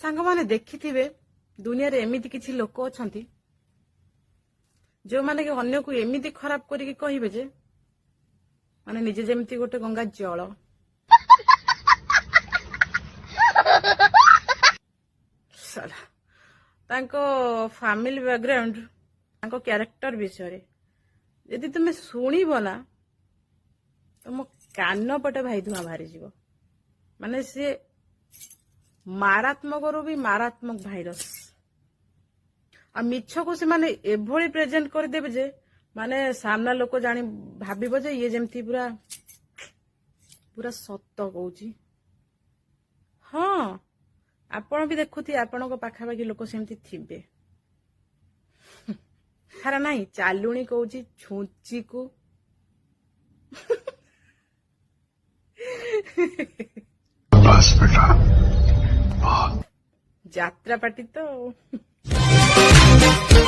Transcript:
ସାଙ୍ଗମାନେ ଦେଖିଥିବେ ଦୁନିଆରେ ଏମିତି କିଛି ଲୋକ ଅଛନ୍ତି ଯୋଉମାନେ କି ଅନ୍ୟକୁ ଏମିତି ଖରାପ କରିକି କହିବେ ଯେ ମାନେ ନିଜେ ଯେମିତି ଗୋଟେ ଗଙ୍ଗା ଜଳ। ସାଲା ତାଙ୍କ ଫ୍ୟାମିଲି ବ୍ୟାକଗ୍ରାଉଣ୍ଡ ତାଙ୍କ କ୍ୟାରେକ୍ଟର ବିଷୟରେ ଯଦି ତୁମେ ଶୁଣିବ ନା ତମ କାନ ପଟେ ଭାଇ ଧୂଆଁ ବାହାରିଯିବ। ମାନେ ସିଏ ମାରାତ୍ମକରୁ ବି ମାରାତ୍ମକ ଭାଇରସ। ଆଉ ମିଛକୁ ସେମାନେ ଏଭଳି ପ୍ରେଜେଣ୍ଟ କରିଦେବେ ଯେ ମାନେ ସାମ୍ନା ଲୋକ ଜାଣି ଭାବିବ ଯେ ଇଏ ଯେମିତି ପୁରା ପୁରା ସତ କହୁଛି। ହଁ ଆପଣ ବି ଦେଖୁଥିବେ ଆପଣଙ୍କ ପାଖାପାଖି ଲୋକ ସେମିତି ଥିବେ। ଖାରା ନାହିଁ ଚାଲୁଣି କହୁଛି ଛୁଞ୍ଚିକୁ बस बेटा ଯାତ୍ରା ପାଟି ତ